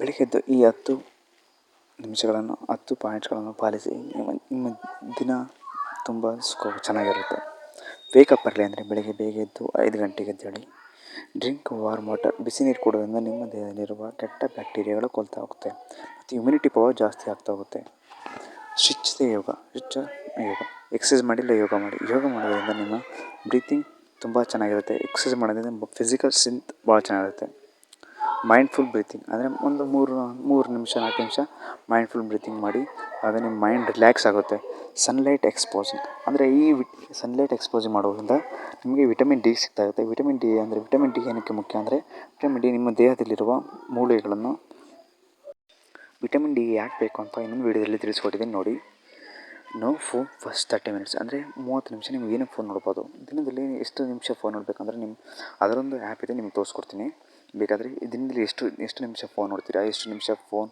ಬೆಳಗ್ಗೆದ್ದು ಈ 10 ನಿಮಿಷಗಳನ್ನು 10 ಪಾಯಿಂಟ್ಸ್ಗಳನ್ನು ಪಾಲಿಸಿ ನಿಮ್ಮ ದಿನ ತುಂಬ ಚೆನ್ನಾಗಿರುತ್ತೆ. ವೇಕಪ್ ಅರ್ಲಿ ಅಂದರೆ ಬೆಳಗ್ಗೆ ಬೇಗ ಎದ್ದು 5 ಗಂಟೆಗೆ ಎದ್ದೇಳಿ. ಡ್ರಿಂಕ್ ವಾರ್ಮ್ ವಾಟರ್, ಬಿಸಿ ನೀರು ಕುಡಿಯೋದ್ರಿಂದ ನಿಮ್ಮ ದೇಹದಲ್ಲಿರುವ ಕೆಟ್ಟ ಬ್ಯಾಕ್ಟೀರಿಯಾಗಳು ಕೊಲ್ತಾ ಹೋಗುತ್ತೆ ಮತ್ತು ಇಮ್ಯುನಿಟಿ ಪವರ್ ಜಾಸ್ತಿ ಆಗ್ತಾ ಹೋಗುತ್ತೆ. ಯೋಗ ಎಕ್ಸಸೈಸ್ ಮಾಡಿ ಇಲ್ಲ ಯೋಗ ಮಾಡಿ. ಯೋಗ ಮಾಡೋದ್ರಿಂದ ನಿಮ್ಮ ಬ್ರೀತಿಂಗ್ ತುಂಬ ಚೆನ್ನಾಗಿರುತ್ತೆ. ಎಕ್ಸಸೈಸ್ ಮಾಡೋದ್ರಿಂದ ಫಿಸಿಕಲ್ ಸ್ಟ್ರೆಂತ್ ಭಾಳ ಚೆನ್ನಾಗಿರುತ್ತೆ. ಮೈಂಡ್ಫುಲ್ ಬ್ರೀತಿಂಗ್ ಅಂದರೆ ಒಂದು 3 ನಿಮಿಷ 4 ನಿಮಿಷ ಮೈಂಡ್ಫುಲ್ ಬ್ರೀತಿಂಗ್ ಮಾಡಿ, ಆಗ ನಿಮ್ಮ ಮೈಂಡ್ ರಿಲ್ಯಾಕ್ಸ್ ಆಗುತ್ತೆ. ಸನ್ಲೈಟ್ ಎಕ್ಸ್ಪೋಸಿಂಗ್ ಅಂದರೆ ಸನ್ಲೈಟ್ ಎಕ್ಸ್ಪೋಸಿಂಗ್ ಮಾಡೋದ್ರಿಂದ ನಿಮಗೆ ವಿಟಮಿನ್ ಡಿ ಸಿಗ್ತಾ ಇರುತ್ತೆ. ವಿಟಮಿನ್ ಡಿ ಏನಕ್ಕೆ ಮುಖ್ಯ ಅಂದರೆ, ವಿಟಮಿನ್ ಡಿ ನಿಮ್ಮ ದೇಹದಲ್ಲಿರುವ ಮೂಳೆಗಳನ್ನು ವಿಟಮಿನ್ ಡಿ ಯಾಕೆ ಬೇಕು ಅಂತ ಇನ್ನೊಂದು ವೀಡಿಯೋದಲ್ಲಿ ತಿಳಿಸ್ಕೊಟ್ಟಿದ್ದೀನಿ ನೋಡಿ. ನೋ ಫೋನ್ ಫಸ್ಟ್ 30 ಮಿನಿಟ್ಸ್ ಅಂದರೆ 30 ನಿಮಿಷ ನೀವು ಏನಕ್ಕೆ ಫೋನ್ ನೋಡ್ಬೋದು. ದಿನದಲ್ಲಿ ಎಷ್ಟು ನಿಮಿಷ ಫೋನ್ ನೋಡಬೇಕಂದ್ರೆ ಅದರೊಂದು ಆ್ಯಪ್ ಇದೆ, ನಿಮ್ಗೆ ತೋರಿಸ್ಕೊಡ್ತೀನಿ. ಬೇಕಾದರೆ ದಿನದಲ್ಲಿ ಎಷ್ಟು ನಿಮಿಷ ಫೋನ್ ನೋಡ್ತೀರಾ, ಎಷ್ಟು ನಿಮಿಷ ಫೋನ್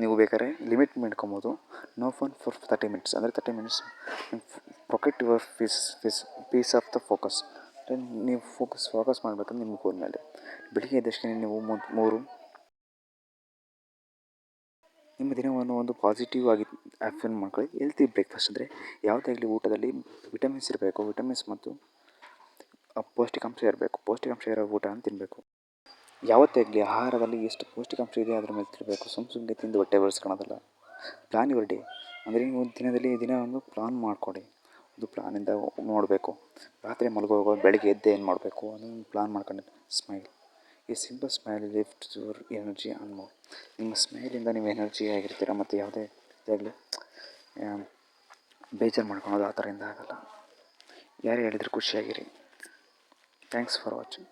ನೀವು ಬೇಕಾದ್ರೆ ಲಿಮಿಟ್ ಮಾಡ್ಕೊಬೋದು. ನೋ ಫೋನ್ ಫಾರ್ 30 ಮಿನಿಟ್ಸ್ ಅಂದರೆ 30 minutes protect your peace of the focus. ನೀವು ಫೋಕಸ್ ಮಾಡಬೇಕಂದ್ರೆ ನಿಮ್ಮ ಫೋನ್ ಮೇಲೆ. ಬೆಳಿಗ್ಗೆ ಎದ್ದಷ್ಟೇ ನೀವು ನಿಮ್ಮ ದಿನವನ್ನು ಒಂದು ಪಾಸಿಟಿವ್ ಆಗಿ ಆ್ಯಫನ್ ಮಾಡ್ಕೊಳ್ಳಿ. ಹೆಲ್ತಿ ಬ್ರೇಕ್ಫಾಸ್ಟ್ ಅಂದರೆ ಯಾವುದೇ ಆಗಲಿ ಊಟದಲ್ಲಿ ವಿಟಮಿನ್ಸ್ ಇರಬೇಕು. ವಿಟಮಿನ್ಸ್ ಮತ್ತು ಪೌಷ್ಟಿಕಾಂಶ ಇರಬೇಕು. ಪೌಷ್ಟಿಕಾಂಶ ಇರೋ ಊಟನ ತಿನ್ನಬೇಕು. ಯಾವತ್ತೇ ಆಗಲಿ ಆಹಾರದಲ್ಲಿ ಎಷ್ಟು ಪೌಷ್ಟಿಕಾಂಶ ಇದೆ ಅದ್ರ ಮೇಲೆ ತಿನ್ನಬೇಕು. ಸುಮ್ಮನೆ ತಿಂದು ಹೊಟ್ಟೆ ಬೆಳೆಸ್ಕೊಳೋದಲ್ಲ. ಪ್ಲಾನ್ ಯುವರ್ ಡೇ ಅಂದರೆ ನೀವು ದಿನ ಒಂದು ಪ್ಲಾನ್ ಮಾಡಿಕೊಡಿ. ಒಂದು ಪ್ಲಾನಿಂದ ನೋಡಬೇಕು. ರಾತ್ರಿ ಮಲಗುವಾಗ ಬೆಳಗ್ಗೆ ಎದ್ದು ಏನು ಮಾಡಬೇಕು ಅದನ್ನು ಪ್ಲಾನ್ ಮಾಡ್ಕೊಂಡು ಸ್ಮೈಲ್. ಈ simple smile lifts your energy and more. ನಿಮ್ಮ ಸ್ಮೈಲಿಂದ ನೀವು ಎನರ್ಜಿ ಆಗಿರ್ತೀರ ಮತ್ತು ಯಾವುದೇ ಇದಾಗಲಿ ಬೇಜಾರು ಮಾಡ್ಕೊಳೋದು ಆ ಥರದಿಂದ ಆಗೋಲ್ಲ. ಯಾರೇ ಹೇಳಿದ್ರು ಖುಷಿಯಾಗಿರಿ. Thanks for watching.